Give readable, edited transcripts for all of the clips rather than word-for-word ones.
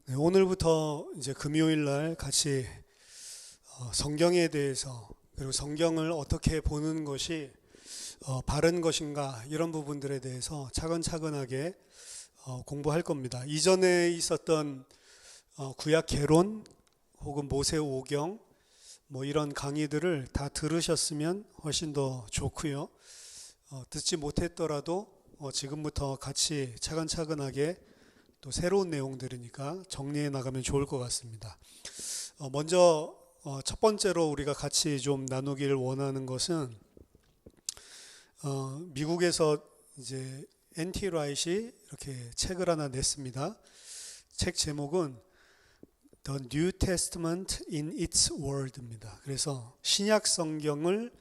네, 오늘부터 이제 금요일 날 같이 성경에 대해서 그리고 성경을 어떻게 보는 것이 바른 것인가 이런 부분들에 대해서 차근차근하게 공부할 겁니다. 이전에 있었던 구약 개론 혹은 모세 오경 뭐 이런 강의들을 다 들으셨으면 훨씬 더 좋고요. 듣지 못했더라도 지금부터 같이 차근차근하게 또 새로운 내용들이니까 정리해 나가면 좋을 것 같습니다. 먼저 첫 번째로 우리가 같이 좀 나누기를 원하는 것은 미국에서 이제 NT 라이트이 이렇게 책을 하나 냈습니다. 책 제목은 The New Testament in its Word입니다. 그래서 신약 성경을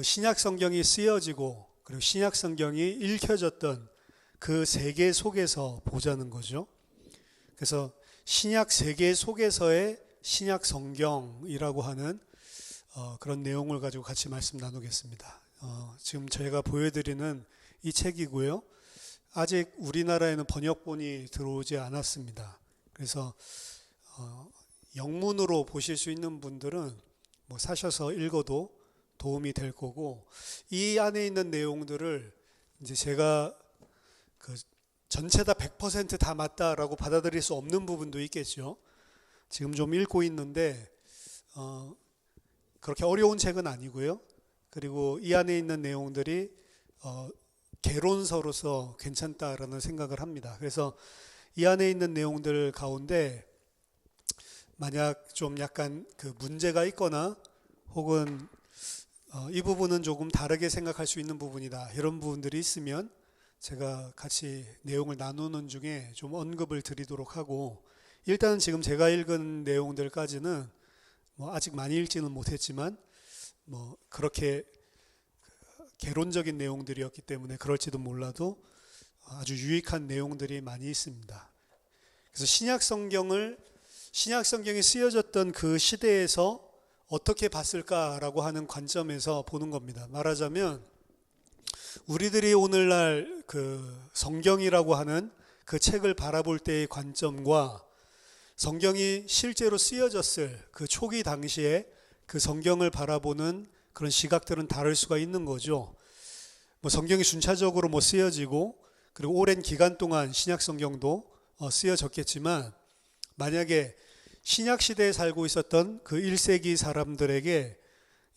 신약 성경이 쓰여지고 그리고 신약 성경이 읽혀졌던 그 세계 속에서 보자는 거죠. 그래서 신약 세계 속에서의 신약 성경이라고 하는 그런 내용을 가지고 같이 말씀 나누겠습니다. 지금 저희가 보여드리는 이 책이고요. 아직 우리나라에는 번역본이 들어오지 않았습니다. 그래서 영문으로 보실 수 있는 분들은 뭐 사셔서 읽어도 도움이 될 거고, 이 안에 있는 내용들을 이제 제가 전체 다 100% 맞다라고 받아들일 수 없는 부분도 있겠죠. 지금 좀 읽고 있는데 그렇게 어려운 책은 아니고요. 그리고 이 안에 있는 내용들이 개론서로서 괜찮다라는 생각을 합니다. 그래서 이 안에 있는 내용들 가운데 만약 좀 약간 문제가 있거나 혹은 이 부분은 조금 다르게 생각할 수 있는 부분이다, 이런 부분들이 있으면 제가 같이 내용을 나누는 중에 좀 언급을 드리도록 하고, 일단 지금 제가 읽은 내용들까지는 뭐 아직 많이 읽지는 못했지만 뭐 그렇게 개론적인 내용들이었기 때문에 그럴지도 몰라도 아주 유익한 내용들이 많이 있습니다. 그래서 신약 성경이 쓰여졌던 그 시대에서 어떻게 봤을까라고 하는 관점에서 보는 겁니다. 말하자면 우리들이 오늘날 성경이라고 하는 그 책을 바라볼 때의 관점과 성경이 실제로 쓰여졌을 그 초기 당시에 그 성경을 바라보는 그런 시각들은 다를 수가 있는 거죠. 뭐 성경이 순차적으로 뭐 쓰여지고 그리고 오랜 기간 동안 신약 성경도 쓰여졌겠지만, 만약에 신약 시대에 살고 있었던 그 1세기 사람들에게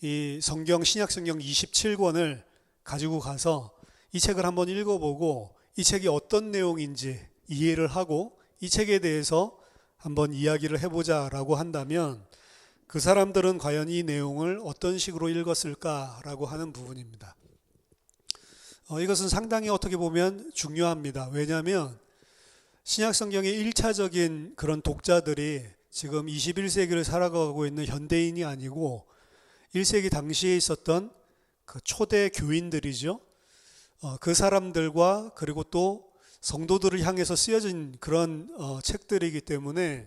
이 신약 성경 27권을 가지고 가서 이 책을 한번 읽어보고 이 책이 어떤 내용인지 이해를 하고 이 책에 대해서 한번 이야기를 해보자라고 한다면 그 사람들은 과연 이 내용을 어떤 식으로 읽었을까라고 하는 부분입니다. 이것은 상당히 어떻게 보면 중요합니다. 왜냐하면 신약 성경의 1차적인 그런 독자들이 지금 21세기를 살아가고 있는 현대인이 아니고 1세기 당시에 있었던 그 초대 교인들이죠. 그 사람들과 그리고 또 성도들을 향해서 쓰여진 그런 책들이기 때문에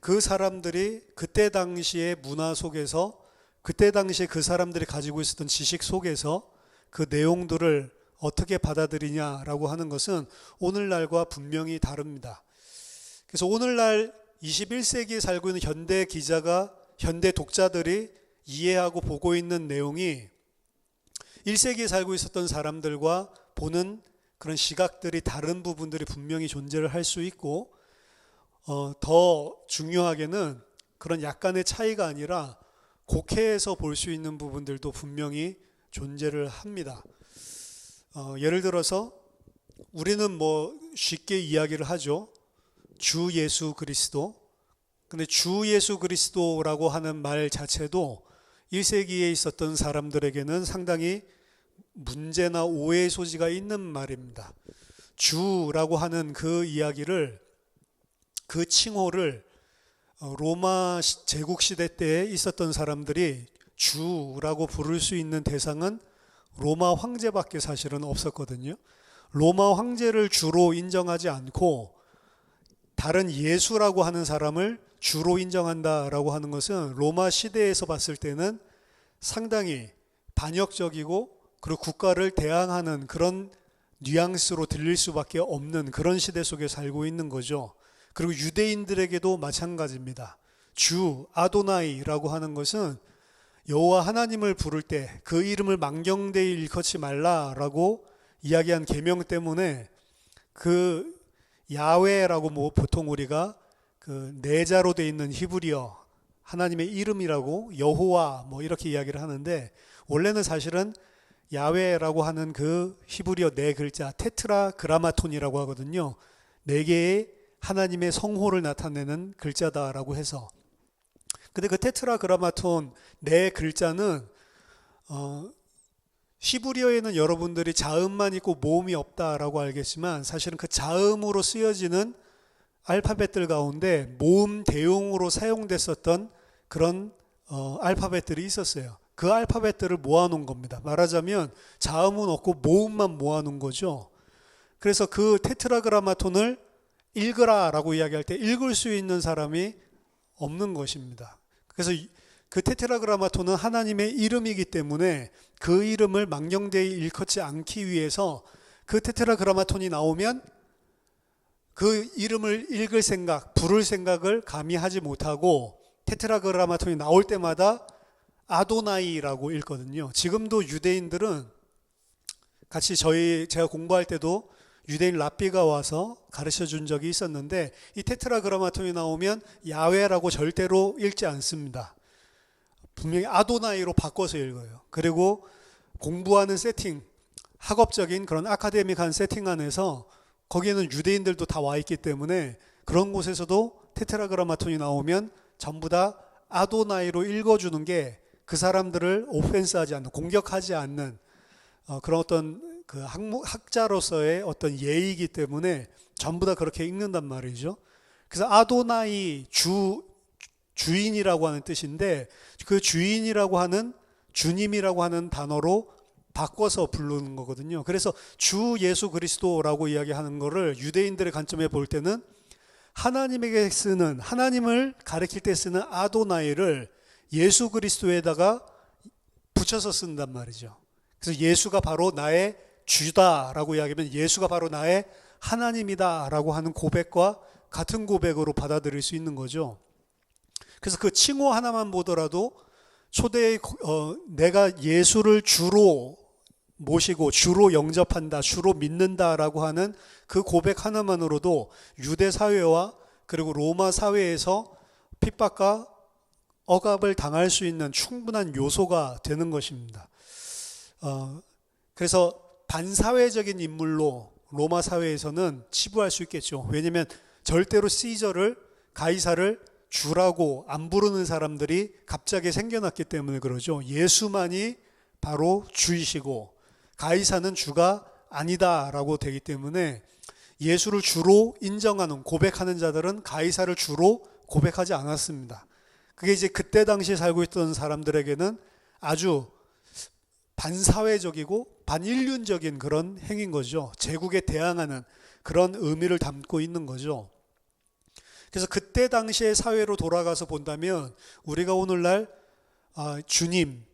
그 사람들이 그때 당시의 문화 속에서, 그때 당시에 그 사람들이 가지고 있었던 지식 속에서 그 내용들을 어떻게 받아들이냐라고 하는 것은 오늘날과 분명히 다릅니다. 그래서 오늘날 21세기에 살고 있는 현대 독자들이 이해하고 보고 있는 내용이 1세기에 살고 있었던 사람들과 보는 그런 시각들이 다른 부분들이 분명히 존재를 할 수 있고, 더 중요하게는 그런 약간의 차이가 아니라 곡해해서 볼 수 있는 부분들도 분명히 존재를 합니다. 예를 들어서 우리는 뭐 쉽게 이야기를 하죠. 주 예수 그리스도. 근데 주 예수 그리스도라고 하는 말 자체도 1세기에 있었던 사람들에게는 상당히 문제나 오해의 소지가 있는 말입니다. 주라고 하는 그 이야기를, 그 칭호를 로마 제국 시대 때에 있었던 사람들이 주라고 부를 수 있는 대상은 로마 황제밖에 사실은 없었거든요. 로마 황제를 주로 인정하지 않고 다른 예수라고 하는 사람을 주로 인정한다라고 하는 것은 로마 시대에서 봤을 때는 상당히 반역적이고 그리고 국가를 대항하는 그런 뉘앙스로 들릴 수밖에 없는 그런 시대 속에 살고 있는 거죠. 그리고 유대인들에게도 마찬가지입니다. 주 아도나이라고 하는 것은 여호와 하나님을 부를 때 그 이름을 망령되이 일컫지 말라라고 이야기한 계명 때문에 그 야훼라고 뭐 보통 우리가 그 내자로 돼 있는 히브리어 하나님의 이름이라고 여호와 뭐 이렇게 이야기를 하는데, 원래는 사실은 야훼라고 하는 그 히브리어 네 글자 테트라그라마톤이라고 하거든요. 네 개의 하나님의 성호를 나타내는 글자다라고 해서. 근데 그 테트라그라마톤 네 글자는 히브리어에는 여러분들이 자음만 있고 모음이 없다라고 알겠지만, 사실은 그 자음으로 쓰여지는 알파벳들 가운데 모음 대용으로 사용됐었던 그런 알파벳들이 있었어요. 그 알파벳들을 모아놓은 겁니다. 말하자면 자음은 없고 모음만 모아놓은 거죠. 그래서 그 테트라그라마톤을 읽으라라고 이야기할 때 읽을 수 있는 사람이 없는 것입니다. 그래서 그 테트라그라마톤은 하나님의 이름이기 때문에 그 이름을 망령되이 일컫지 않기 위해서 그 테트라그라마톤이 나오면 그 이름을 읽을 생각, 부를 생각을 감히 하지 못하고 테트라그라마톤이 나올 때마다 아도나이라고 읽거든요. 지금도 유대인들은 같이 제가 공부할 때도 유대인 랍비가 와서 가르쳐 준 적이 있었는데, 이 테트라그라마톤이 나오면 야훼라고 절대로 읽지 않습니다. 분명히 아도나이로 바꿔서 읽어요. 그리고 공부하는 세팅, 학업적인 그런 아카데믹한 세팅 안에서 거기에는 유대인들도 다 와 있기 때문에 그런 곳에서도 테트라그라마톤이 나오면 전부 다 아도나이로 읽어주는 게 그 사람들을 오펜스하지 않는, 공격하지 않는 그런 어떤 그 학자로서의 어떤 예의이기 때문에 전부 다 그렇게 읽는단 말이죠. 그래서 아도나이 주인이라고 하는 뜻인데, 그 주인이라고 하는 주님이라고 하는 단어로 바꿔서 부르는 거거든요. 그래서 주 예수 그리스도라고 이야기하는 거를 유대인들의 관점에 볼 때는 하나님에게 쓰는, 하나님을 가리킬 때 쓰는 아도나이를 예수 그리스도에다가 붙여서 쓴단 말이죠. 그래서 예수가 바로 나의 주다라고 이야기하면 예수가 바로 나의 하나님이다라고 하는 고백과 같은 고백으로 받아들일 수 있는 거죠. 그래서 그 칭호 하나만 보더라도 초대의 내가 예수를 주로 모시고 주로 영접한다, 주로 믿는다라고 하는 그 고백 하나만으로도 유대 사회와 그리고 로마 사회에서 핍박과 억압을 당할 수 있는 충분한 요소가 되는 것입니다. 그래서 반사회적인 인물로 로마 사회에서는 치부할 수 있겠죠. 왜냐하면 절대로 시저를, 가이사를 주라고 안 부르는 사람들이 갑자기 생겨났기 때문에 그러죠. 예수만이 바로 주이시고 가이사는 주가 아니다라고 되기 때문에 예수를 주로 인정하는, 고백하는 자들은 가이사를 주로 고백하지 않았습니다. 그게 이제 그때 당시에 살고 있던 사람들에게는 아주 반사회적이고 반인륜적인 그런 행위인 거죠. 제국에 대항하는 그런 의미를 담고 있는 거죠. 그래서 그때 당시의 사회로 돌아가서 본다면 우리가 오늘날 주님,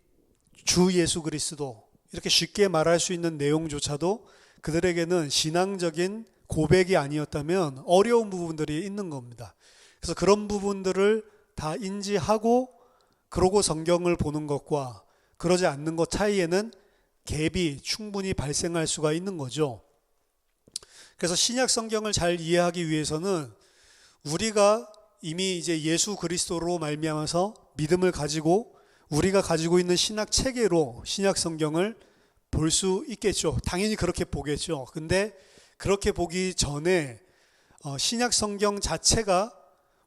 주 예수 그리스도 이렇게 쉽게 말할 수 있는 내용조차도 그들에게는 신앙적인 고백이 아니었다면 어려운 부분들이 있는 겁니다. 그래서 그런 부분들을 다 인지하고 그러고 성경을 보는 것과 그러지 않는 것 차이에는 갭이 충분히 발생할 수가 있는 거죠. 그래서 신약 성경을 잘 이해하기 위해서는 우리가 이미 이제 예수 그리스도로 말미암아서 믿음을 가지고 우리가 가지고 있는 신학 체계로 신약 성경을 볼 수 있겠죠. 당연히 그렇게 보겠죠. 근데 그렇게 보기 전에 신약 성경 자체가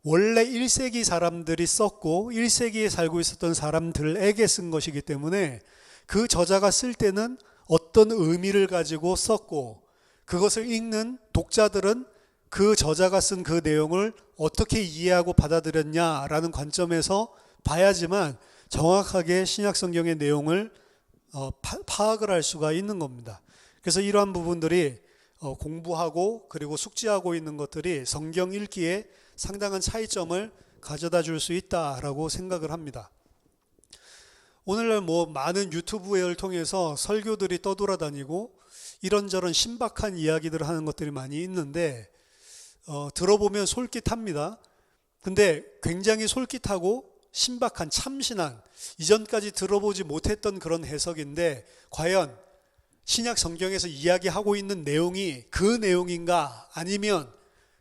원래 1세기 사람들이 썼고 1세기에 살고 있었던 사람들에게 쓴 것이기 때문에 그 저자가 쓸 때는 어떤 의미를 가지고 썼고 그것을 읽는 독자들은 그 저자가 쓴 그 내용을 어떻게 이해하고 받아들였냐라는 관점에서 봐야지만 정확하게 신약 성경의 내용을 파악을 할 수가 있는 겁니다. 그래서 이러한 부분들이 공부하고 그리고 숙지하고 있는 것들이 성경 읽기에 상당한 차이점을 가져다 줄 수 있다라고 생각을 합니다. 오늘날 많은 유튜브를 통해서 설교들이 떠돌아다니고 이런저런 신박한 이야기들을 하는 것들이 많이 있는데 들어보면 솔깃합니다. 근데 굉장히 솔깃하고 신박한 참신한 이전까지 들어보지 못했던 그런 해석인데 과연 신약 성경에서 이야기하고 있는 내용이 그 내용인가 아니면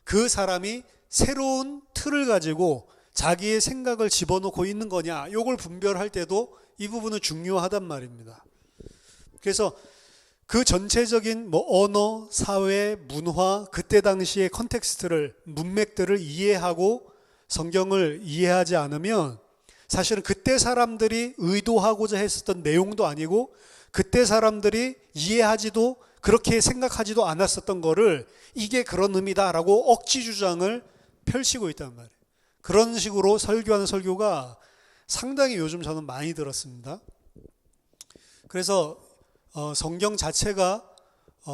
그 사람이 새로운 틀을 가지고 자기의 생각을 집어넣고 있는 거냐 이걸 분별할 때도 이 부분은 중요하단 말입니다. 그래서 그 전체적인 언어, 사회, 문화, 그때 당시의 컨텍스트를 문맥들을 이해하고 성경을 이해하지 않으면 사실은 그때 사람들이 의도하고자 했었던 내용도 아니고 그때 사람들이 이해하지도 그렇게 생각하지도 않았었던 거를 이게 그런 의미다라고 억지 주장을 펼치고 있단 말이에요. 그런 식으로 설교하는 설교가 상당히 요즘 저는 많이 들었습니다. 그래서 성경 자체가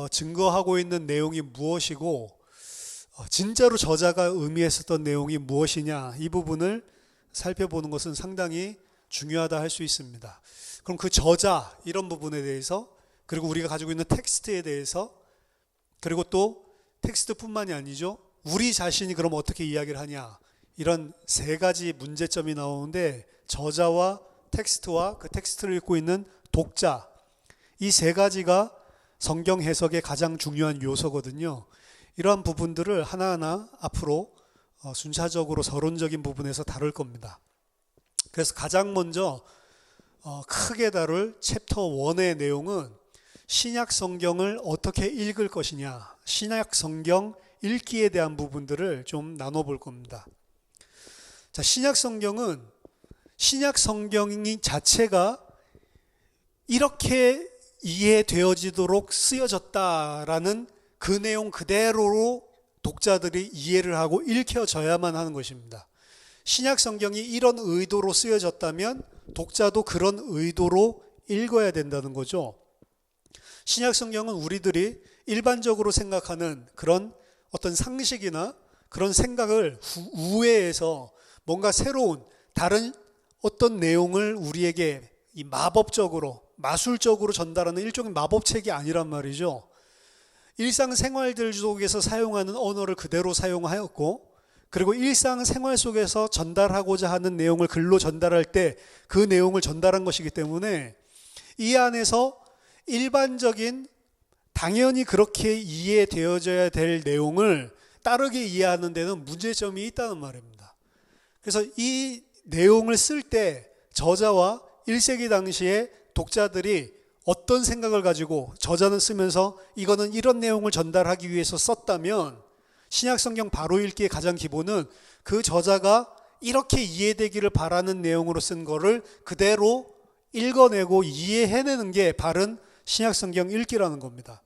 증거하고 있는 내용이 무엇이고 진짜로 저자가 의미했었던 내용이 무엇이냐 이 부분을 살펴보는 것은 상당히 중요하다 할 수 있습니다. 그럼 그 저자 이런 부분에 대해서 그리고 우리가 가지고 있는 텍스트에 대해서 그리고 또 텍스트뿐만이 아니죠. 우리 자신이 그럼 어떻게 이야기를 하냐 이런 세 가지 문제점이 나오는데 저자와 텍스트와 그 텍스트를 읽고 있는 독자 이 세 가지가 성경 해석의 가장 중요한 요소거든요. 이러한 부분들을 하나하나 앞으로 순차적으로 서론적인 부분에서 다룰 겁니다. 그래서 가장 먼저 크게 다룰 챕터 1의 내용은 신약 성경을 어떻게 읽을 것이냐, 신약 성경 읽기에 대한 부분들을 좀 나눠볼 겁니다. 자, 신약 성경은 신약 성경이 자체가 이렇게 이해되어지도록 쓰여졌다라는 그 내용 그대로로 독자들이 이해를 하고 읽혀져야만 하는 것입니다. 신약 성경이 이런 의도로 쓰여졌다면 독자도 그런 의도로 읽어야 된다는 거죠. 신약 성경은 우리들이 일반적으로 생각하는 그런 어떤 상식이나 그런 생각을 우회해서 뭔가 새로운 다른 어떤 내용을 우리에게 이 마법적으로 마술적으로 전달하는 일종의 마법책이 아니란 말이죠. 일상생활들 속에서 사용하는 언어를 그대로 사용하였고 그리고 일상생활 속에서 전달하고자 하는 내용을 글로 전달할 때 그 내용을 전달한 것이기 때문에 이 안에서 일반적인 당연히 그렇게 이해되어져야 될 내용을 다르게 이해하는 데는 문제점이 있다는 말입니다. 그래서 이 내용을 쓸 때 저자와 1세기 당시에 독자들이 어떤 생각을 가지고 저자는 쓰면서 이거는 이런 내용을 전달하기 위해서 썼다면 신약성경 바로 읽기의 가장 기본은 그 저자가 이렇게 이해되기를 바라는 내용으로 쓴 거를 그대로 읽어내고 이해해내는 게 바른 신약성경 읽기라는 겁니다.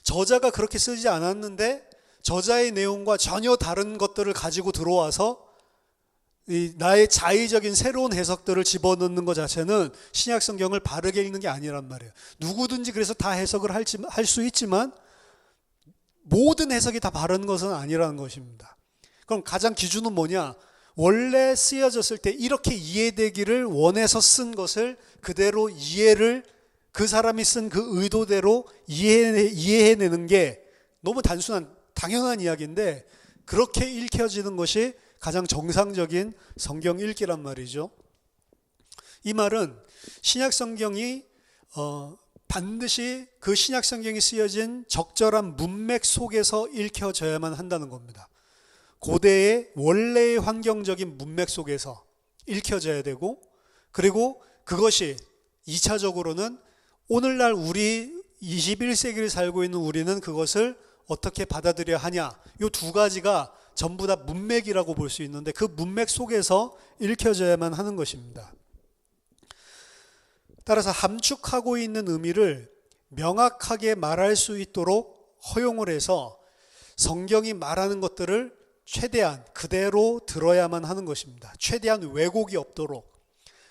저자가 그렇게 쓰지 않았는데 저자의 내용과 전혀 다른 것들을 가지고 들어와서 나의 자의적인 새로운 해석들을 집어넣는 것 자체는 신약성경을 바르게 읽는 게 아니란 말이에요. 누구든지 그래서 다 해석을 할 수 있지만 모든 해석이 다 바른 것은 아니라는 것입니다. 그럼 가장 기준은 뭐냐? 원래 쓰여졌을 때 이렇게 이해되기를 원해서 쓴 것을 그대로 이해를 그 사람이 쓴 그 의도대로 이해해내는 게 너무 단순한 당연한 이야기인데 그렇게 읽혀지는 것이 가장 정상적인 성경 읽기란 말이죠. 이 말은 신약 성경이 반드시 그 신약 성경이 쓰여진 적절한 문맥 속에서 읽혀져야만 한다는 겁니다. 고대의 원래의 환경적인 문맥 속에서 읽혀져야 되고 그리고 그것이 2차적으로는 오늘날 우리 21세기를 살고 있는 우리는 그것을 어떻게 받아들여야 하냐 이 두 가지가 전부 다 문맥이라고 볼 수 있는데 그 문맥 속에서 읽혀져야만 하는 것입니다. 따라서 함축하고 있는 의미를 명확하게 말할 수 있도록 허용을 해서 성경이 말하는 것들을 최대한 그대로 들어야만 하는 것입니다. 최대한 왜곡이 없도록.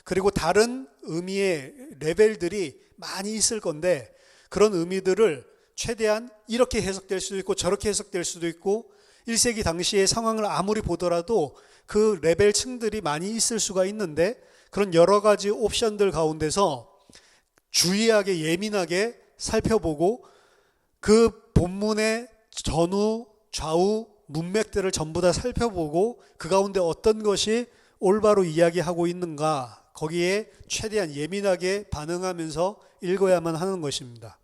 그리고 다른 의미의 레벨들이 많이 있을 건데 그런 의미들을 최대한 이렇게 해석될 수도 있고 저렇게 해석될 수도 있고 1세기 당시의 상황을 아무리 보더라도 그 레벨층들이 많이 있을 수가 있는데 그런 여러 가지 옵션들 가운데서 주의하게 예민하게 살펴보고 그 본문의 전후, 좌우, 문맥들을 전부 다 살펴보고 그 가운데 어떤 것이 올바로 이야기하고 있는가, 거기에 최대한 예민하게 반응하면서 읽어야만 하는 것입니다.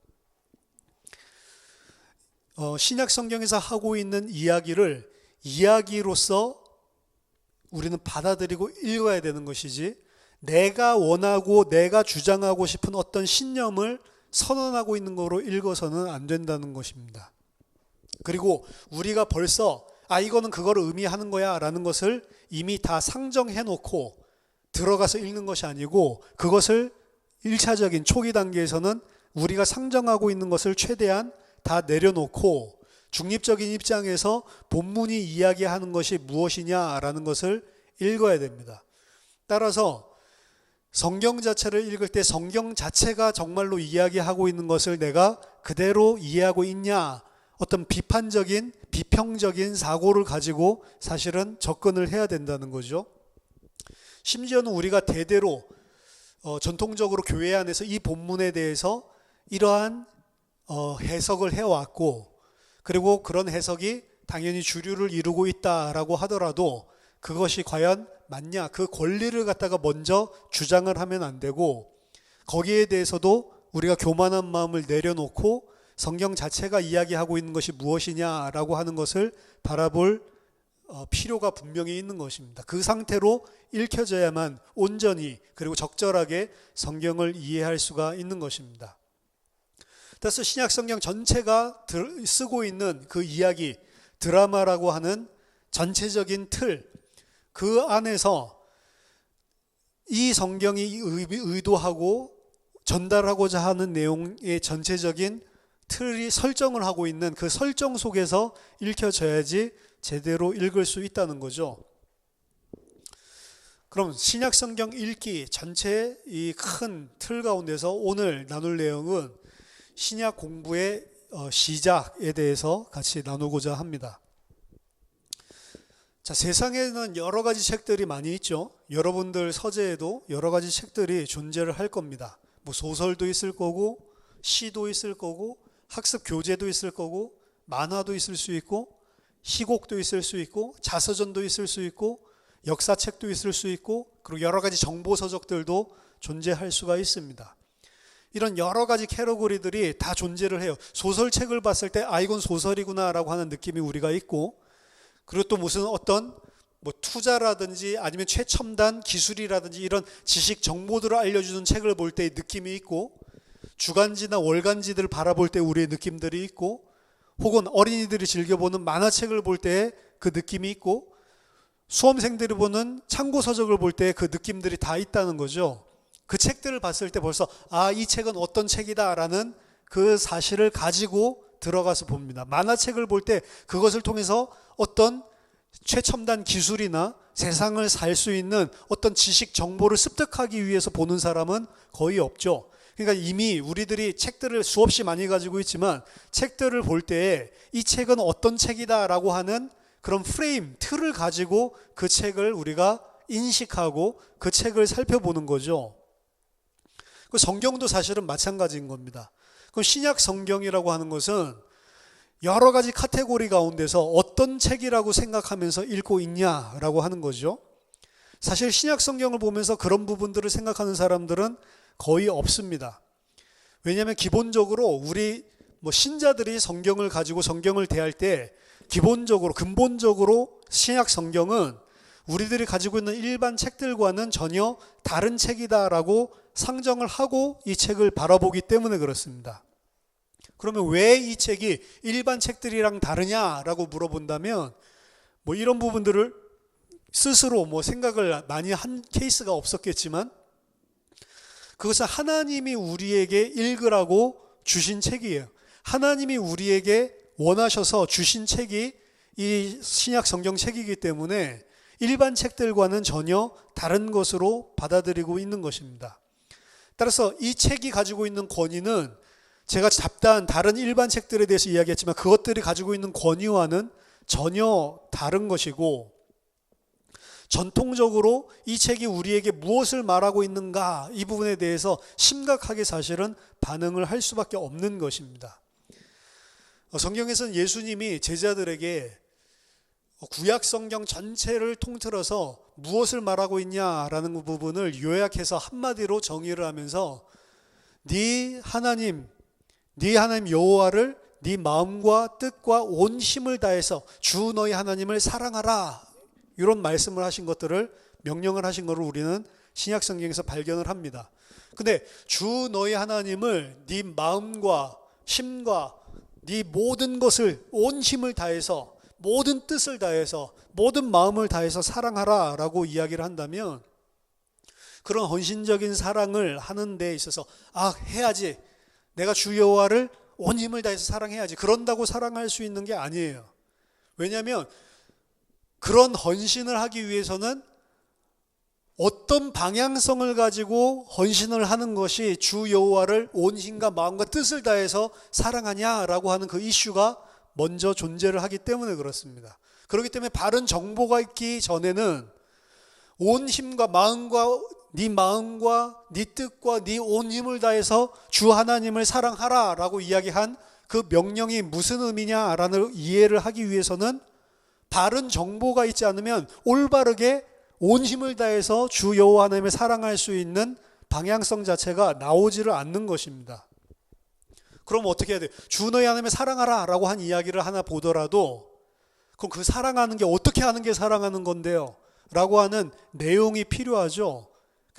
신약 성경에서 하고 있는 이야기를 이야기로서 우리는 받아들이고 읽어야 되는 것이지, 내가 원하고 내가 주장하고 싶은 어떤 신념을 선언하고 있는 거로 읽어서는 안 된다는 것입니다. 그리고 우리가 벌써 이거는 그거를 의미하는 거야 라는 것을 이미 다 상정해 놓고 들어가서 읽는 것이 아니고, 그것을 1차적인 초기 단계에서는 우리가 상정하고 있는 것을 최대한 다 내려놓고 중립적인 입장에서 본문이 이야기하는 것이 무엇이냐라는 것을 읽어야 됩니다. 따라서 성경 자체를 읽을 때 성경 자체가 정말로 이야기하고 있는 것을 내가 그대로 이해하고 있냐, 어떤 비판적인, 비평적인 사고를 가지고 사실은 접근을 해야 된다는 거죠. 심지어는 우리가 대대로 전통적으로 교회 안에서 이 본문에 대해서 이러한 해석을 해왔고, 그리고 그런 해석이 당연히 주류를 이루고 있다라고 하더라도 그것이 과연 맞냐, 그 권리를 갖다가 먼저 주장을 하면 안 되고, 거기에 대해서도 우리가 교만한 마음을 내려놓고 성경 자체가 이야기하고 있는 것이 무엇이냐라고 하는 것을 바라볼 필요가 분명히 있는 것입니다. 그 상태로 읽혀져야만 온전히 그리고 적절하게 성경을 이해할 수가 있는 것입니다. 따라서 신약 성경 전체가 쓰고 있는 그 이야기, 드라마라고 하는 전체적인 틀, 그 안에서 이 성경이 의도하고 전달하고자 하는 내용의 전체적인 틀이 설정을 하고 있는 그 설정 속에서 읽혀져야지 제대로 읽을 수 있다는 거죠. 그럼 신약 성경 읽기 전체의 이 큰 틀 가운데서 오늘 나눌 내용은 신약 공부의 시작에 대해서 같이 나누고자 합니다. 자, 세상에는 여러 가지 책들이 많이 있죠. 여러분들 서재에도 여러 가지 책들이 존재를 할 겁니다. 뭐 소설도 있을 거고, 시도 있을 거고, 학습 교재도 있을 거고, 만화도 있을 수 있고, 희곡도 있을 수 있고, 자서전도 있을 수 있고, 역사책도 있을 수 있고, 그리고 여러 가지 정보서적들도 존재할 수가 있습니다. 이런 여러 가지 캐러고리들이 다 존재를 해요. 소설책을 봤을 때 이건 소설이구나 라고 하는 느낌이 우리가 있고, 그리고 또 무슨 어떤 투자라든지 아니면 최첨단 기술이라든지 이런 지식 정보들을 알려주는 책을 볼 때의 느낌이 있고, 주간지나 월간지들을 바라볼 때 우리의 느낌들이 있고, 혹은 어린이들이 즐겨보는 만화책을 볼 때 그 느낌이 있고, 수험생들이 보는 참고서적을 볼 때 그 느낌들이 다 있다는 거죠. 그 책들을 봤을 때 벌써 이 책은 어떤 책이다 라는 그 사실을 가지고 들어가서 봅니다. 만화책을 볼 때 그것을 통해서 어떤 최첨단 기술이나 세상을 살 수 있는 어떤 지식 정보를 습득하기 위해서 보는 사람은 거의 없죠. 그러니까 이미 우리들이 책들을 수없이 많이 가지고 있지만 책들을 볼 때 이 책은 어떤 책이다 라고 하는 그런 프레임, 틀을 가지고 그 책을 우리가 인식하고 그 책을 살펴보는 거죠. 성경도 사실은 마찬가지인 겁니다. 그럼 신약 성경이라고 하는 것은 여러 가지 카테고리 가운데서 어떤 책이라고 생각하면서 읽고 있냐라고 하는 거죠. 사실 신약 성경을 보면서 그런 부분들을 생각하는 사람들은 거의 없습니다. 왜냐하면 기본적으로 우리 신자들이 성경을 가지고 성경을 대할 때 기본적으로 근본적으로 신약 성경은 우리들이 가지고 있는 일반 책들과는 전혀 다른 책이다라고 상정을 하고 이 책을 바라보기 때문에 그렇습니다. 그러면 왜 이 책이 일반 책들이랑 다르냐라고 물어본다면 이런 부분들을 스스로 생각을 많이 한 케이스가 없었겠지만, 그것은 하나님이 우리에게 읽으라고 주신 책이에요. 하나님이 우리에게 원하셔서 주신 책이 이 신약 성경 책이기 때문에 일반 책들과는 전혀 다른 것으로 받아들이고 있는 것입니다. 따라서 이 책이 가지고 있는 권위는 제가 잡다한 다른 일반 책들에 대해서 이야기했지만 그것들이 가지고 있는 권위와는 전혀 다른 것이고, 전통적으로 이 책이 우리에게 무엇을 말하고 있는가, 이 부분에 대해서 심각하게 사실은 반응을 할 수밖에 없는 것입니다. 성경에서는 예수님이 제자들에게 구약 성경 전체를 통틀어서 무엇을 말하고 있냐라는 부분을 요약해서 한마디로 정의를 하면서 네 하나님 여호와를 네 마음과 뜻과 온 힘을 다해서 주 너희 하나님을 사랑하라, 이런 말씀을 하신 것들을, 명령을 하신 것을 우리는 신약 성경에서 발견을 합니다. 근데 주 너희 하나님을 네 마음과 힘과 네 모든 것을, 온 힘을 다해서, 모든 뜻을 다해서, 모든 마음을 다해서 사랑하라 라고 이야기를 한다면, 그런 헌신적인 사랑을 하는 데 있어서 해야지, 내가 주 여호와를 온 힘을 다해서 사랑해야지, 그런다고 사랑할 수 있는 게 아니에요. 왜냐하면 그런 헌신을 하기 위해서는 어떤 방향성을 가지고 헌신을 하는 것이 주 여호와를 온 힘과 마음과 뜻을 다해서 사랑하냐라고 하는 그 이슈가 먼저 존재를 하기 때문에 그렇습니다. 그렇기 때문에 바른 정보가 있기 전에는 온 힘과 마음과 네 뜻과 네 온 힘을 다해서 주 하나님을 사랑하라 라고 이야기한 그 명령이 무슨 의미냐라는 이해를 하기 위해서는 바른 정보가 있지 않으면 올바르게 온 힘을 다해서 주 여호와 하나님을 사랑할 수 있는 방향성 자체가 나오지를 않는 것입니다. 그럼 어떻게 해야 돼요? 주 너희 하나님을 사랑하라 라고 한 이야기를 하나 보더라도, 그럼 그 사랑하는 게 어떻게 하는 게 사랑하는 건데요? 라고 하는 내용이 필요하죠.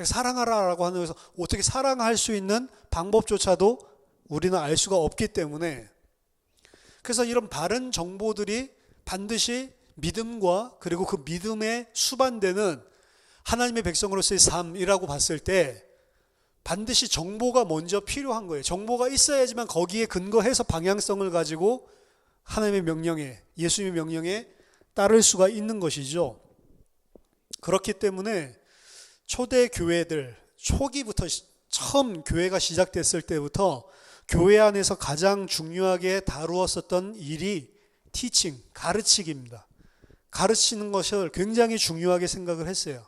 사랑하라 라고 하는 것에서 어떻게 사랑할 수 있는 방법조차도 우리는 알 수가 없기 때문에, 그래서 이런 바른 정보들이 반드시 믿음과, 그리고 그 믿음에 수반되는 하나님의 백성으로서의 삶이라고 봤을 때 반드시 정보가 먼저 필요한 거예요. 정보가 있어야지만 거기에 근거해서 방향성을 가지고 하나님의 명령에, 예수님의 명령에 따를 수가 있는 것이죠. 그렇기 때문에 초대 교회들, 초기부터, 처음 교회가 시작됐을 때부터 교회 안에서 가장 중요하게 다루었었던 일이 티칭, 가르치기입니다. 가르치는 것을 굉장히 중요하게 생각을 했어요.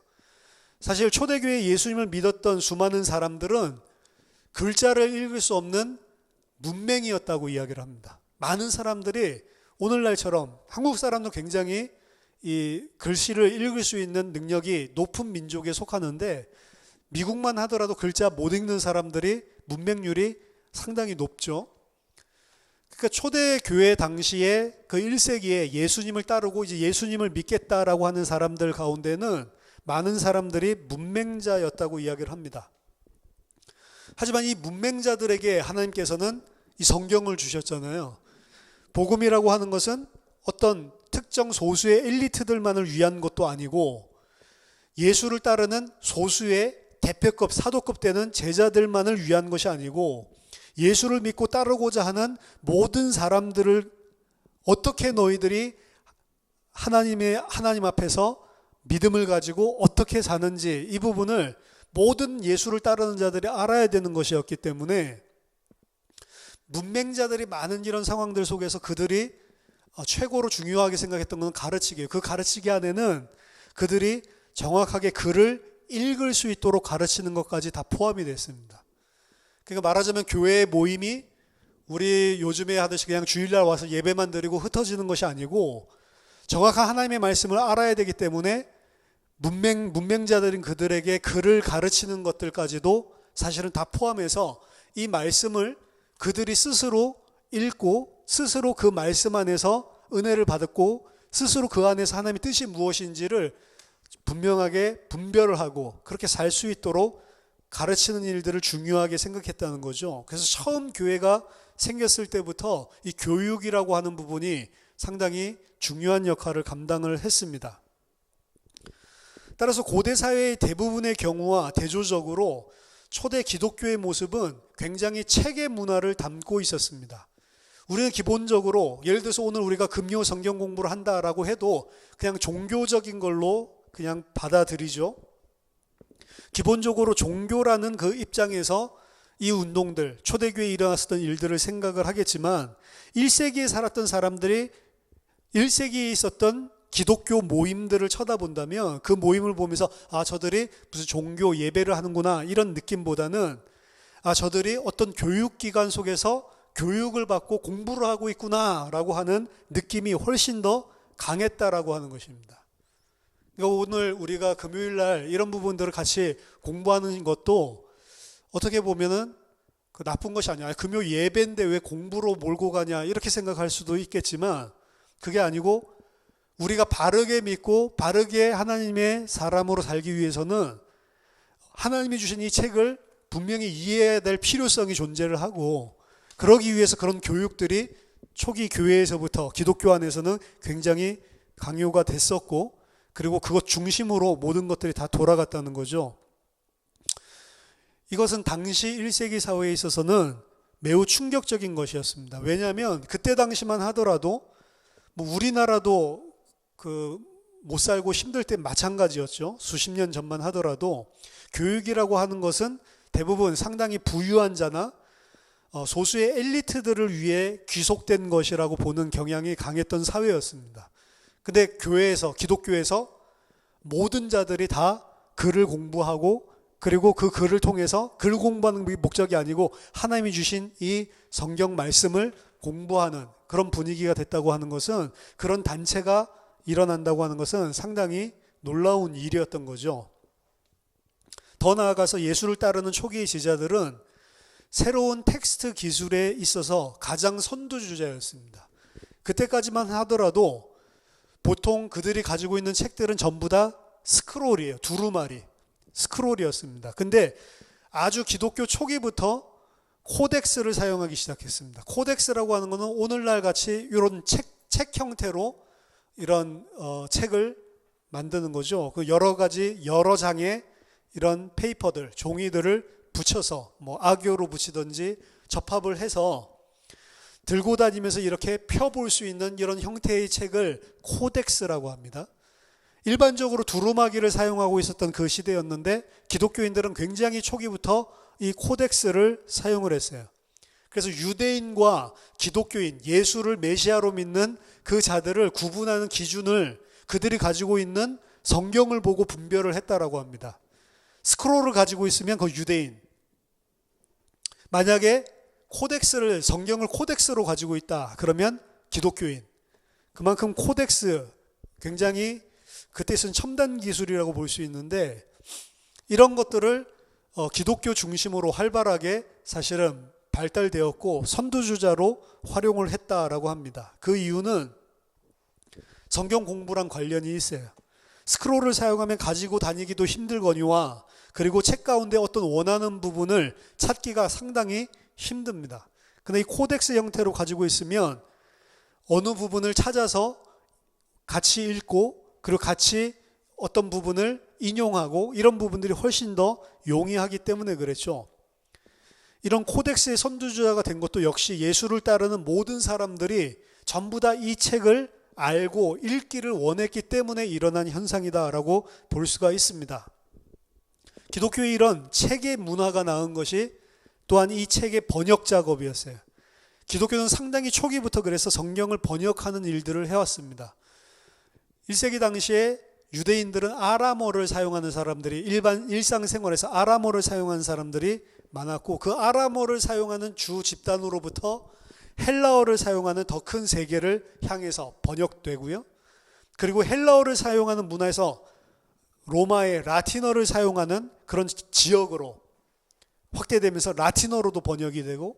사실 초대교회 예수님을 믿었던 수많은 사람들은 글자를 읽을 수 없는 문맹이었다고 이야기를 합니다. 많은 사람들이 오늘날처럼, 한국 사람도 굉장히 이 글씨를 읽을 수 있는 능력이 높은 민족에 속하는데, 미국만 하더라도 글자 못 읽는 사람들이 문맹률이 상당히 높죠. 그러니까 초대교회 당시에 그 1세기에 예수님을 따르고 이제 예수님을 믿겠다라고 하는 사람들 가운데는 많은 사람들이 문맹자였다고 이야기를 합니다. 하지만 이 문맹자들에게 하나님께서는 이 성경을 주셨잖아요. 복음이라고 하는 것은 어떤 특정 소수의 엘리트들만을 위한 것도 아니고, 예수를 따르는 소수의 대표급, 사도급 되는 제자들만을 위한 것이 아니고, 예수를 믿고 따르고자 하는 모든 사람들을 어떻게 너희들이 하나님 앞에서 믿음을 가지고 어떻게 사는지, 이 부분을 모든 예수를 따르는 자들이 알아야 되는 것이었기 때문에, 문맹자들이 많은 이런 상황들 속에서 그들이 최고로 중요하게 생각했던 것은 가르치기예요. 그 가르치기 안에는 그들이 정확하게 글을 읽을 수 있도록 가르치는 것까지 다 포함이 됐습니다. 그러니까 말하자면 교회의 모임이 우리 요즘에 하듯이 그냥 주일날 와서 예배만 드리고 흩어지는 것이 아니고, 정확한 하나님의 말씀을 알아야 되기 때문에 문맹자들인 그들에게 글을 가르치는 것들까지도 사실은 다 포함해서 이 말씀을 그들이 스스로 읽고, 스스로 그 말씀 안에서 은혜를 받았고, 스스로 그 안에서 하나님의 뜻이 무엇인지를 분명하게 분별을 하고 그렇게 살 수 있도록 가르치는 일들을 중요하게 생각했다는 거죠. 그래서 처음 교회가 생겼을 때부터 이 교육이라고 하는 부분이 상당히 중요한 역할을 감당을 했습니다. 따라서 고대 사회의 대부분의 경우와 대조적으로 초대 기독교의 모습은 굉장히 체계 문화를 담고 있었습니다. 우리는 기본적으로, 예를 들어서 오늘 우리가 금요 성경 공부를 한다라고 해도 그냥 종교적인 걸로 그냥 받아들이죠. 기본적으로 종교라는 그 입장에서 이 운동들, 초대교회에 일어났었던 일들을 생각을 하겠지만, 1세기에 살았던 사람들이 1세기에 있었던 기독교 모임들을 쳐다본다면 그 모임을 보면서 저들이 무슨 종교 예배를 하는구나, 이런 느낌보다는 저들이 어떤 교육기관 속에서 교육을 받고 공부를 하고 있구나 라고 하는 느낌이 훨씬 더 강했다라고 하는 것입니다. 그러니까 오늘 우리가 금요일 날 이런 부분들을 같이 공부하는 것도 어떻게 보면은 그 나쁜 것이 아니야. 금요 예배인데 왜 공부로 몰고 가냐 이렇게 생각할 수도 있겠지만 그게 아니고 우리가 바르게 믿고 바르게 하나님의 사람으로 살기 위해서는 하나님이 주신 이 책을 분명히 이해해야 될 필요성이 존재를 하고 그러기 위해서 그런 교육들이 초기 교회에서부터 기독교 안에서는 굉장히 강요가 됐었고 그리고 그것 중심으로 모든 것들이 다 돌아갔다는 거죠. 이것은 당시 1세기 사회에 있어서는 매우 충격적인 것이었습니다. 왜냐하면 그때 당시만 하더라도 뭐 우리나라도 못 살고 힘들 때 마찬가지였죠. 수십 년 전만 하더라도 교육이라고 하는 것은 대부분 상당히 부유한 자나 소수의 엘리트들을 위해 귀속된 것이라고 보는 경향이 강했던 사회였습니다. 근데 교회에서, 기독교에서 모든 자들이 다 글을 공부하고 그리고 그 글을 통해서 글 공부하는 목적이 아니고 하나님이 주신 이 성경 말씀을 공부하는 그런 분위기가 됐다고 하는 것은 그런 단체가 일어난다고 하는 것은 상당히 놀라운 일이었던 거죠. 더 나아가서 예수를 따르는 초기의 지자들은 새로운 텍스트 기술에 있어서 가장 선두주자였습니다. 그때까지만 하더라도 보통 그들이 가지고 있는 책들은 전부 다 스크롤이에요. 두루마리. 스크롤이었습니다. 근데 아주 기독교 초기부터 코덱스를 사용하기 시작했습니다. 코덱스라고 하는 것은 오늘날 같이 이런 책 형태로 이런 책을 만드는 거죠. 그 여러 가지 여러 장의 이런 페이퍼들, 종이들을 붙여서 뭐 악교로 붙이든지 접합을 해서 들고 다니면서 이렇게 펴볼 수 있는 이런 형태의 책을 코덱스라고 합니다. 일반적으로 두루마기를 사용하고 있었던 그 시대였는데 기독교인들은 굉장히 초기부터 이 코덱스를 사용을 했어요. 그래서 유대인과 기독교인, 예수를 메시아로 믿는 그 자들을 구분하는 기준을 그들이 가지고 있는 성경을 보고 분별을 했다라고 합니다. 스크롤을 가지고 있으면 그 유대인, 만약에 성경을 코덱스로 가지고 있다 그러면 기독교인. 그만큼 코덱스 굉장히 그때 쓴 첨단 기술이라고 볼 수 있는데 이런 것들을 기독교 중심으로 활발하게 사실은 발달되었고 선두주자로 활용을 했다라고 합니다. 그 이유는 성경 공부랑 관련이 있어요. 스크롤을 사용하면 가지고 다니기도 힘들거니와 그리고 책 가운데 어떤 원하는 부분을 찾기가 상당히 힘듭니다. 근데 이 코덱스 형태로 가지고 있으면 어느 부분을 찾아서 같이 읽고 그리고 같이 어떤 부분을 인용하고 이런 부분들이 훨씬 더 용이하기 때문에 그랬죠. 이런 코덱스의 선두주자가 된 것도 역시 예수를 따르는 모든 사람들이 전부 다 이 책을 알고 읽기를 원했기 때문에 일어난 현상이다라고 볼 수가 있습니다. 기독교의 이런 책의 문화가 낳은 것이 또한 이 책의 번역 작업이었어요. 기독교는 상당히 초기부터 그래서 성경을 번역하는 일들을 해왔습니다. 1세기 당시에 유대인들은 아람어를 사용하는 사람들이 일상생활에서 아람어를 사용하는 사람들이 많았고 그 아람어를 사용하는 주 집단으로부터 헬라어를 사용하는 더 큰 세계를 향해서 번역되고요. 그리고 헬라어를 사용하는 문화에서 로마의 라틴어를 사용하는 그런 지역으로 확대되면서 라틴어로도 번역이 되고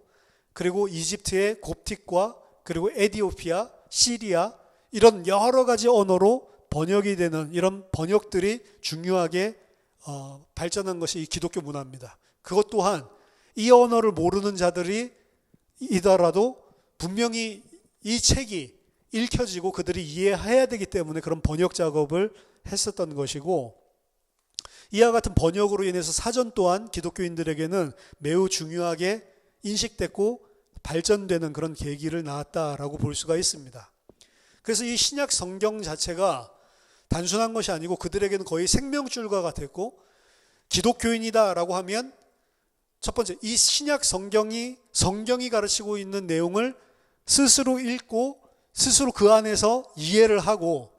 그리고 이집트의 곱틱과 그리고 에디오피아, 시리아 이런 여러 가지 언어로 번역이 되는 이런 번역들이 중요하게 발전한 것이 이 기독교 문화입니다. 그것 또한 이 언어를 모르는 자들이 이더라도 분명히 이 책이 읽혀지고 그들이 이해해야 되기 때문에 그런 번역 작업을 했었던 것이고 이와 같은 번역으로 인해서 사전 또한 기독교인들에게는 매우 중요하게 인식됐고 발전되는 그런 계기를 낳았다라고 볼 수가 있습니다. 그래서 이 신약 성경 자체가 단순한 것이 아니고 그들에게는 거의 생명줄과 같았고 기독교인이다라고 하면 첫 번째 이 신약 성경이 가르치고 있는 내용을 스스로 읽고 스스로 그 안에서 이해를 하고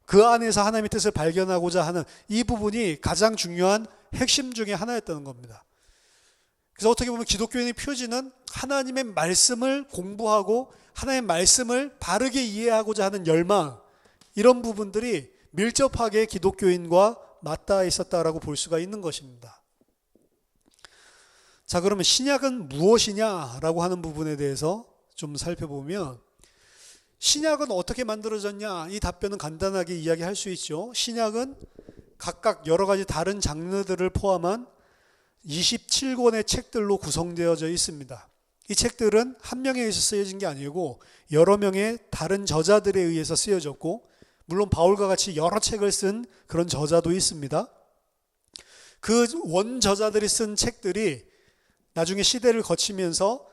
그 안에서 하나님의 뜻을 발견하고자 하는 이 부분이 가장 중요한 핵심 중에 하나였다는 겁니다. 그래서 어떻게 보면 기독교인의 표지는 하나님의 말씀을 공부하고 하나님의 말씀을 바르게 이해하고자 하는 열망, 이런 부분들이 밀접하게 기독교인과 맞닿아 있었다라고 볼 수가 있는 것입니다. 자, 그러면 신약은 무엇이냐라고 하는 부분에 대해서 좀 살펴보면, 신약은 어떻게 만들어졌냐? 이 답변은 간단하게 이야기할 수 있죠. 신약은 각각 여러 가지 다른 장르들을 포함한 27권의 책들로 구성되어져 있습니다. 이 책들은 한 명에 의해서 쓰여진 게 아니고 여러 명의 다른 저자들에 의해서 쓰여졌고, 물론 바울과 같이 여러 책을 쓴 그런 저자도 있습니다. 그 원저자들이 쓴 책들이 나중에 시대를 거치면서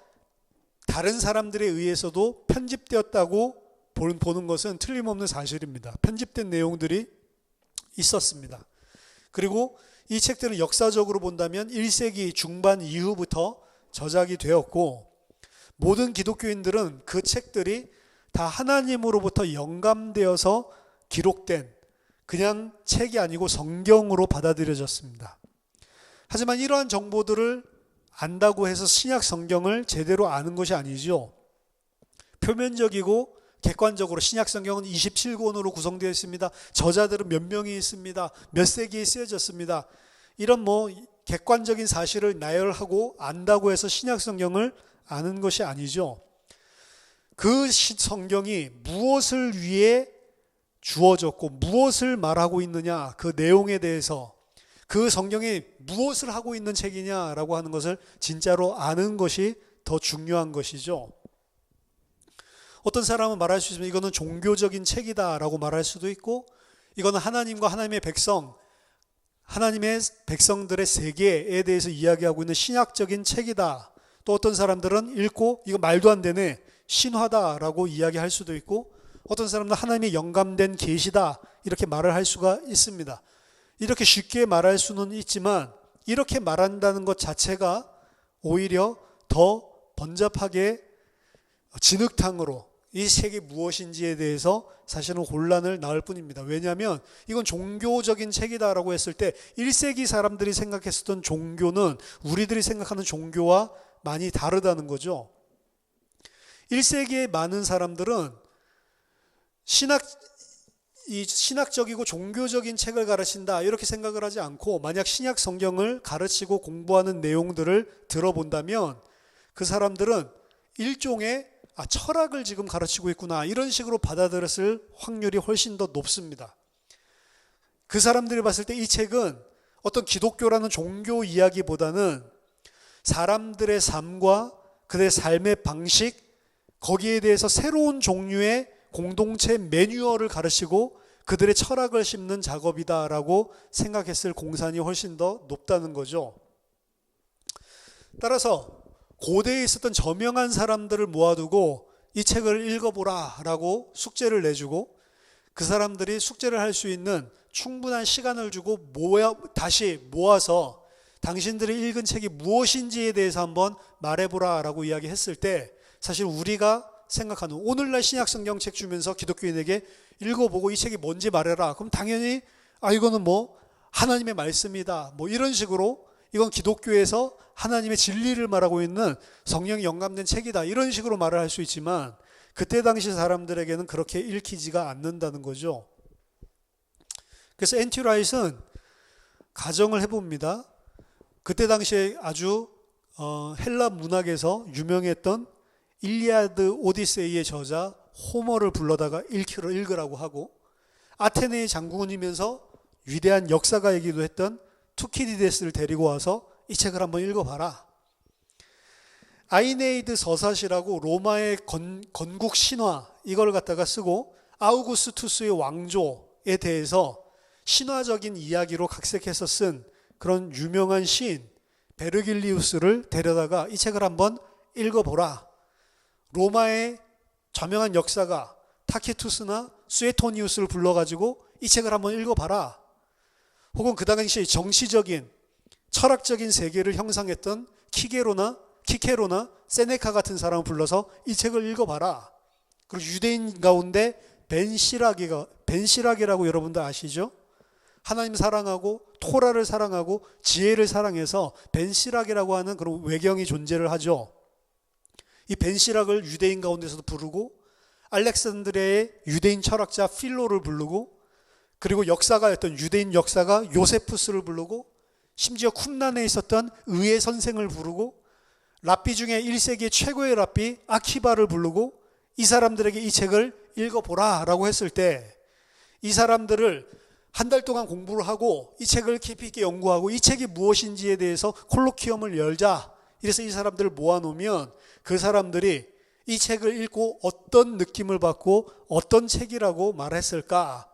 다른 사람들에 의해서도 편집되었다고 보는 것은 틀림없는 사실입니다. 편집된 내용들이 있었습니다. 그리고 이 책들은 역사적으로 본다면 1세기 중반 이후부터 저작이 되었고, 모든 기독교인들은 그 책들이 다 하나님으로부터 영감되어서 기록된 그냥 책이 아니고 성경으로 받아들여졌습니다. 하지만 이러한 정보들을 안다고 해서 신약 성경을 제대로 아는 것이 아니죠. 표면적이고 객관적으로 신약 성경은 27권으로 구성되어 있습니다. 저자들은 몇 명이 있습니다. 몇 세기에 쓰여졌습니다. 이런 객관적인 사실을 나열하고 안다고 해서 신약 성경을 아는 것이 아니죠. 그 성경이 무엇을 위해 주어졌고 무엇을 말하고 있느냐, 그 내용에 대해서, 그 성경이 무엇을 하고 있는 책이냐라고 하는 것을 진짜로 아는 것이 더 중요한 것이죠. 어떤 사람은 말할 수 있으면 이거는 종교적인 책이다라고 말할 수도 있고, 이거는 하나님과 하나님의 백성들의 세계에 대해서 이야기하고 있는 신학적인 책이다. 또 어떤 사람들은 읽고 이거 말도 안 되네, 신화다라고 이야기할 수도 있고, 어떤 사람은 하나님의 영감된 계시다 이렇게 말을 할 수가 있습니다. 이렇게 쉽게 말할 수는 있지만 이렇게 말한다는 것 자체가 오히려 더 번잡하게 진흙탕으로 이 책이 무엇인지에 대해서 사실은 혼란을 낳을 뿐입니다. 왜냐하면 이건 종교적인 책이다라고 했을 때 1세기 사람들이 생각했었던 종교는 우리들이 생각하는 종교와 많이 다르다는 거죠. 1세기의 많은 사람들은 신학적이고 종교적인 책을 가르친다 이렇게 생각을 하지 않고, 만약 신약 성경을 가르치고 공부하는 내용들을 들어본다면 그 사람들은 일종의 철학을 지금 가르치고 있구나 이런 식으로 받아들였을 확률이 훨씬 더 높습니다. 그 사람들이 봤을 때 이 책은 어떤 기독교라는 종교 이야기보다는 사람들의 삶과 그들의 삶의 방식, 거기에 대해서 새로운 종류의 공동체 매뉴얼을 가르치고 그들의 철학을 심는 작업이다라고 생각했을 공산이 훨씬 더 높다는 거죠. 따라서 고대에 있었던 저명한 사람들을 모아두고 이 책을 읽어보라 라고 숙제를 내주고, 그 사람들이 숙제를 할 수 있는 충분한 시간을 주고 다시 모아서 당신들이 읽은 책이 무엇인지에 대해서 한번 말해보라 라고 이야기했을 때, 사실 우리가 생각하는 오늘날 신약 성경책 주면서 기독교인에게 읽어보고 이 책이 뭔지 말해라, 그럼 당연히 이거는 하나님의 말씀이다 이런 식으로, 이건 기독교에서 하나님의 진리를 말하고 있는 성령이 영감된 책이다 이런 식으로 말을 할 수 있지만, 그때 당시 사람들에게는 그렇게 읽히지가 않는다는 거죠. 그래서 N.T. 라이트는 가정을 해봅니다. 그때 당시에 아주 헬라 문학에서 유명했던 일리아드 오디세이의 저자 호머를 불러다가 읽으라고 하고, 아테네의 장군이면서 위대한 역사가이기도 했던 투키디데스를 데리고 와서 이 책을 한번 읽어봐라. 아이네이드 서사시라고 로마의 건국 신화 이걸 갖다가 쓰고, 아우구스투스의 왕조에 대해서 신화적인 이야기로 각색해서 쓴 그런 유명한 시인 베르길리우스를 데려다가 이 책을 한번 읽어보라. 로마의 저명한 역사가 타키투스나 수에토니우스를 불러가지고 이 책을 한번 읽어봐라. 혹은 그 당시 정치적인 철학적인 세계를 형성했던 키케로나 세네카 같은 사람을 불러서 이 책을 읽어봐라. 그리고 유대인 가운데 벤시락이라고 여러분들 아시죠? 하나님 사랑하고 토라를 사랑하고 지혜를 사랑해서 벤시락이라고 하는 그런 외경이 존재를 하죠. 이 벤시락을 유대인 가운데서도 부르고, 알렉산드리아의 유대인 철학자 필로를 부르고, 그리고 역사가였던 유대인 역사가 요세푸스를 부르고, 심지어 쿰란에 있었던 의회 선생을 부르고, 랍비 중에 1세기의 최고의 랍비 아키바를 부르고 이 사람들에게 이 책을 읽어보라 라고 했을 때, 이 사람들을 한 달 동안 공부를 하고 이 책을 깊이 있게 연구하고 이 책이 무엇인지에 대해서 콜로퀴엄을 열자, 이래서 이 사람들을 모아놓으면 그 사람들이 이 책을 읽고 어떤 느낌을 받고 어떤 책이라고 말했을까라고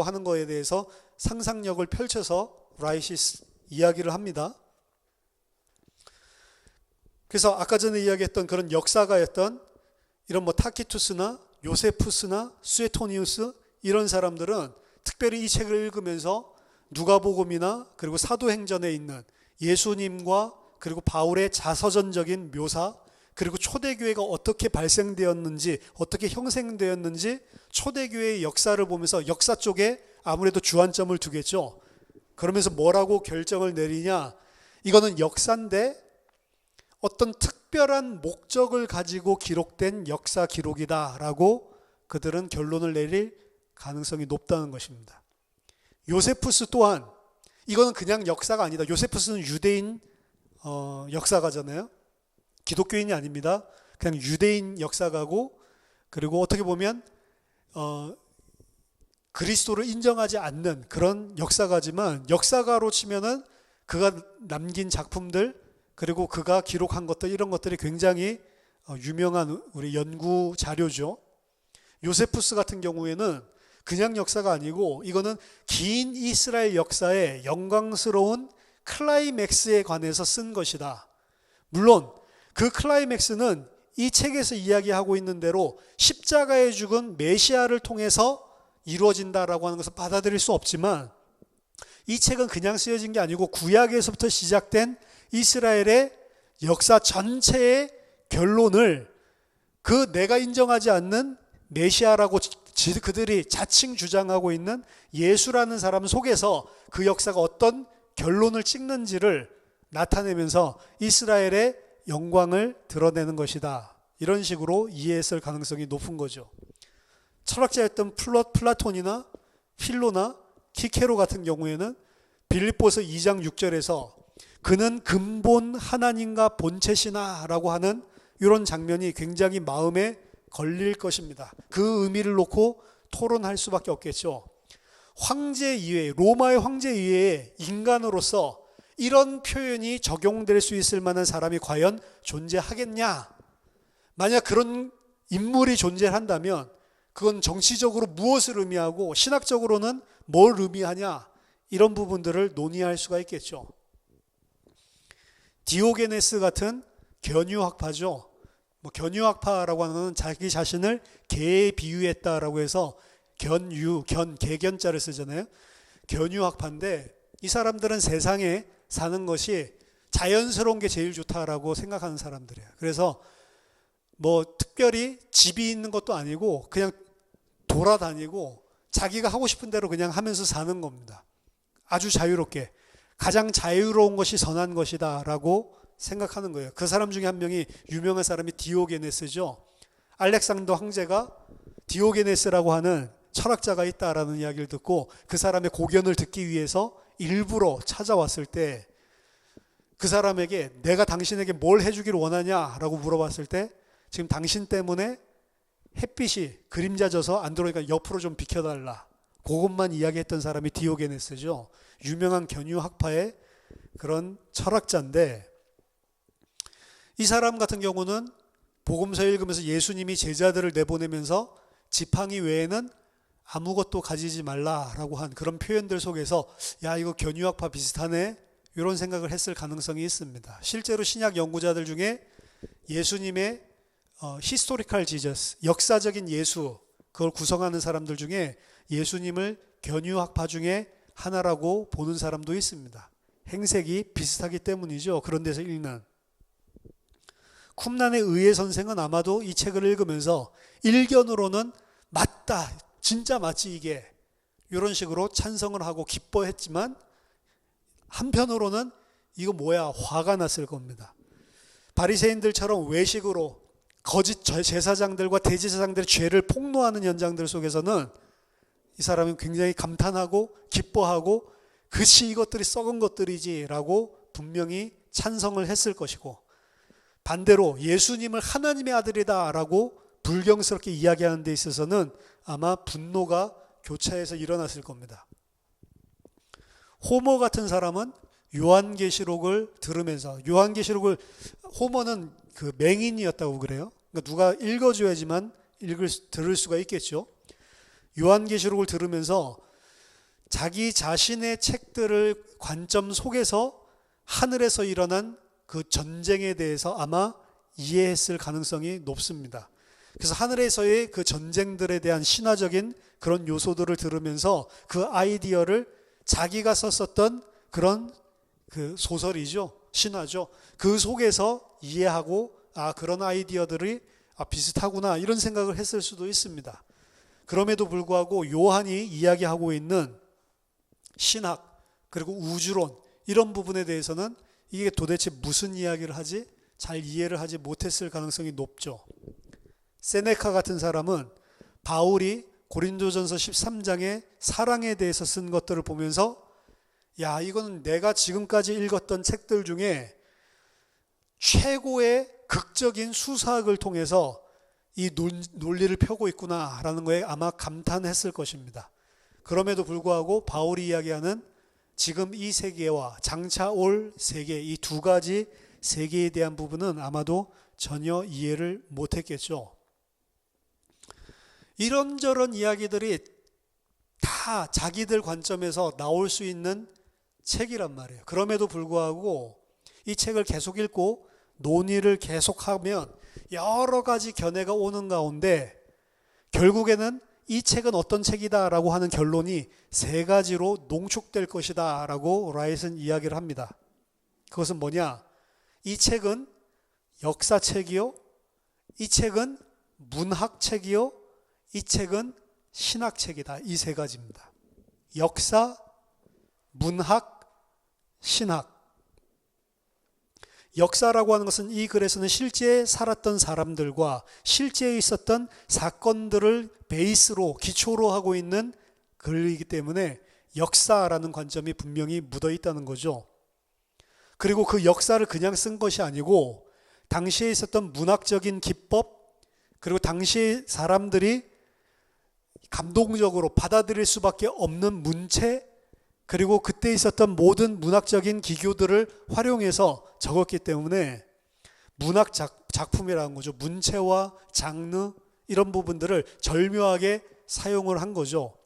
하는 거에 대해서 상상력을 펼쳐서 라이시 이야기를 합니다. 그래서 아까 전에 이야기했던 그런 역사가였던 이런 타키투스나 요세푸스나 수에토니우스, 이런 사람들은 특별히 이 책을 읽으면서 누가복음이나 그리고 사도행전에 있는 예수님과 그리고 바울의 자서전적인 묘사, 그리고 초대교회가 어떻게 발생되었는지, 어떻게 형성되었는지 초대교회의 역사를 보면서 역사 쪽에 아무래도 주안점을 두겠죠. 그러면서 뭐라고 결정을 내리냐, 이거는 역사인데 어떤 특별한 목적을 가지고 기록된 역사 기록이다라고 그들은 결론을 내릴 가능성이 높다는 것입니다. 요세푸스 또한 이거는 그냥 역사가 아니다. 요세푸스는 유대인 역사가잖아요. 기독교인이 아닙니다. 그냥 유대인 역사가고, 그리고 어떻게 보면 그리스도를 인정하지 않는 그런 역사가지만, 역사가로 치면은 그가 남긴 작품들, 그리고 그가 기록한 것들, 이런 것들이 굉장히 유명한 우리 연구 자료죠. 요세푸스 같은 경우에는 그냥 역사가 아니고 이거는 긴 이스라엘 역사의 영광스러운 클라이맥스에 관해서 쓴 것이다. 물론 그 클라이맥스는 이 책에서 이야기하고 있는 대로 십자가에 죽은 메시아를 통해서 이루어진다라고 하는 것을 받아들일 수 없지만, 이 책은 그냥 쓰여진 게 아니고 구약에서부터 시작된 이스라엘의 역사 전체의 결론을 그 내가 인정하지 않는 메시아라고 그들이 자칭 주장하고 있는 예수라는 사람 속에서 그 역사가 어떤 결론을 찍는지를 나타내면서 이스라엘의 영광을 드러내는 것이다. 이런 식으로 이해했을 가능성이 높은 거죠. 철학자였던 플라톤이나 필로나 키케로 같은 경우에는 빌립보서 2장 6절에서 그는 근본 하나님과 본체시나 라고 하는 이런 장면이 굉장히 마음에 걸릴 것입니다. 그 의미를 놓고 토론할 수밖에 없겠죠. 황제 이외에, 로마의 황제 이외에 인간으로서 이런 표현이 적용될 수 있을 만한 사람이 과연 존재하겠냐? 만약 그런 인물이 존재한다면 그건 정치적으로 무엇을 의미하고 신학적으로는 뭘 의미하냐? 이런 부분들을 논의할 수가 있겠죠. 디오게네스 같은 견유학파죠. 견유학파라고 하는 건 자기 자신을 개에 비유했다라고 해서 개견자를 쓰잖아요. 견유학파인데 이 사람들은 세상에 사는 것이 자연스러운 게 제일 좋다라고 생각하는 사람들이에요. 그래서 특별히 집이 있는 것도 아니고 그냥 돌아다니고 자기가 하고 싶은 대로 그냥 하면서 사는 겁니다. 아주 자유롭게. 가장 자유로운 것이 선한 것이다 라고 생각하는 거예요. 그 사람 중에 한 명이, 유명한 사람이 디오게네스죠. 알렉산더 황제가 디오게네스라고 하는 철학자가 있다라는 이야기를 듣고 그 사람의 고견을 듣기 위해서 일부러 찾아왔을 때 그 사람에게 내가 당신에게 뭘 해주기를 원하냐라고 물어봤을 때 지금 당신 때문에 햇빛이 그림자져서 안 들어오니까 옆으로 좀 비켜달라. 그것만 이야기했던 사람이 디오게네스죠. 유명한 견유학파의 그런 철학자인데, 이 사람 같은 경우는 복음서 읽으면서 예수님이 제자들을 내보내면서 지팡이 외에는 아무것도 가지지 말라라고 한 그런 표현들 속에서 야, 이거 견유학파 비슷하네, 이런 생각을 했을 가능성이 있습니다. 실제로 신약 연구자들 중에 예수님의 히스토리컬 지저스, 역사적인 예수, 그걸 구성하는 사람들 중에 예수님을 견유학파 중에 하나라고 보는 사람도 있습니다. 행색이 비슷하기 때문이죠. 그런 데서 읽는. 쿰란의 의회 선생은 아마도 이 책을 읽으면서 일견으로는 맞다, 진짜 맞지 이게, 이런 식으로 찬성을 하고 기뻐했지만 한편으로는 이거 뭐야, 화가 났을 겁니다. 바리새인들처럼 외식으로 거짓 제사장들과 대제사장들의 죄를 폭로하는 현장들 속에서는 이 사람은 굉장히 감탄하고 기뻐하고 그치 이것들이 썩은 것들이지라고 분명히 찬성을 했을 것이고, 반대로 예수님을 하나님의 아들이다라고 불경스럽게 이야기하는 데 있어서는 아마 분노가 교차해서 일어났을 겁니다. 호모 같은 사람은 요한계시록을 들으면서, 호모는 그 맹인이었다고 그래요. 그러니까 누가 읽어줘야지만 들을 수가 있겠죠. 요한계시록을 들으면서 자기 자신의 책들을 관점 속에서 하늘에서 일어난 그 전쟁에 대해서 아마 이해했을 가능성이 높습니다. 그래서 하늘에서의 그 전쟁들에 대한 신화적인 그런 요소들을 들으면서 그 아이디어를 자기가 썼었던 그런 그 소설이죠. 신화죠. 그 속에서 이해하고 그런 아이디어들이 비슷하구나 이런 생각을 했을 수도 있습니다. 그럼에도 불구하고 요한이 이야기하고 있는 신학 그리고 우주론 이런 부분에 대해서는 이게 도대체 무슨 이야기를 하지? 잘 이해를 하지 못했을 가능성이 높죠. 세네카 같은 사람은 바울이 고린도전서 13장에 사랑에 대해서 쓴 것들을 보면서 이거는 내가 지금까지 읽었던 책들 중에 최고의 극적인 수사학을 통해서 이 논리를 펴고 있구나라는 거에 아마 감탄했을 것입니다. 그럼에도 불구하고 바울이 이야기하는 지금 이 세계와 장차 올 세계, 이 두 가지 세계에 대한 부분은 아마도 전혀 이해를 못했겠죠. 이런저런 이야기들이 다 자기들 관점에서 나올 수 있는 책이란 말이에요. 그럼에도 불구하고 이 책을 계속 읽고 논의를 계속하면 여러 가지 견해가 오는 가운데 결국에는 이 책은 어떤 책이다 라고 하는 결론이 세 가지로 농축될 것이다 라고 라이트는 이야기를 합니다. 그것은 뭐냐? 이 책은 역사책이요, 이 책은 문학책이요, 이 책은 신학책이다. 이 세 가지입니다. 역사, 문학, 신학. 역사라고 하는 것은 이 글에서는 실제 살았던 사람들과 실제 있었던 사건들을 베이스로 기초로 하고 있는 글이기 때문에 역사라는 관점이 분명히 묻어 있다는 거죠. 그리고 그 역사를 그냥 쓴 것이 아니고 당시에 있었던 문학적인 기법, 그리고 당시 사람들이 감동적으로 받아들일 수밖에 없는 문체, 그리고 그때 있었던 모든 문학적인 기교들을 활용해서 적었기 때문에 문학 작품이라는 거죠. 문체와 장르 이런 부분들을 절묘하게 사용을 한 거죠.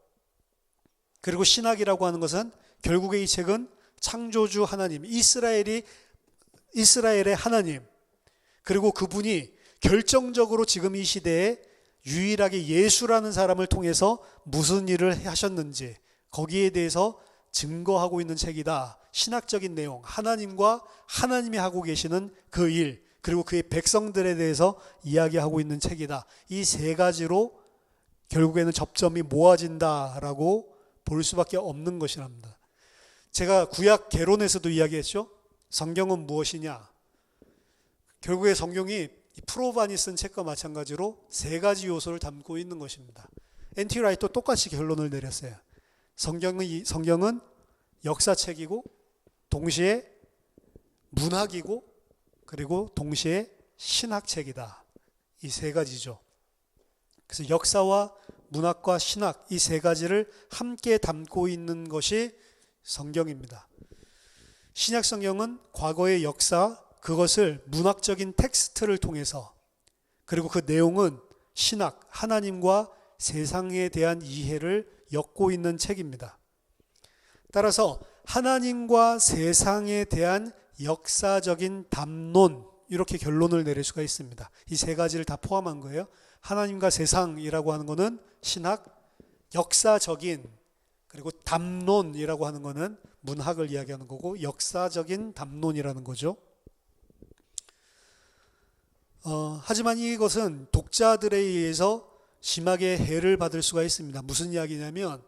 그리고 신학이라고 하는 것은 결국에 이 책은 창조주 하나님, 이스라엘의 하나님, 그리고 그분이 결정적으로 지금 이 시대에 유일하게 예수라는 사람을 통해서 무슨 일을 하셨는지 거기에 대해서 증거하고 있는 책이다. 신학적인 내용, 하나님과 하나님이 하고 계시는 그 일, 그리고 그의 백성들에 대해서 이야기하고 있는 책이다. 이 세 가지로 결국에는 접점이 모아진다라고 볼 수밖에 없는 것이랍니다. 제가 구약 개론에서도 이야기했죠. 성경은 무엇이냐? 결국에 성경이 프로반이 쓴 책과 마찬가지로 세 가지 요소를 담고 있는 것입니다. N.T. 라이트도 똑같이 결론을 내렸어요. 성경은 역사책이고 동시에 문학이고 그리고 동시에 신학책이다. 이 세 가지죠. 그래서 역사와 문학과 신학 이 세 가지를 함께 담고 있는 것이 성경입니다. 신약 성경은 과거의 역사, 그것을 문학적인 텍스트를 통해서, 그리고 그 내용은 신학, 하나님과 세상에 대한 이해를 엮고 있는 책입니다. 따라서 하나님과 세상에 대한 역사적인 담론, 이렇게 결론을 내릴 수가 있습니다. 이 세 가지를 다 포함한 거예요. 하나님과 세상이라고 하는 것은 신학, 역사적인, 그리고 담론이라고 하는 것은 문학을 이야기하는 거고 역사적인 담론이라는 거죠. 하지만 이것은 독자들에 의해서 심하게 해를 받을 수가 있습니다. 무슨 이야기냐면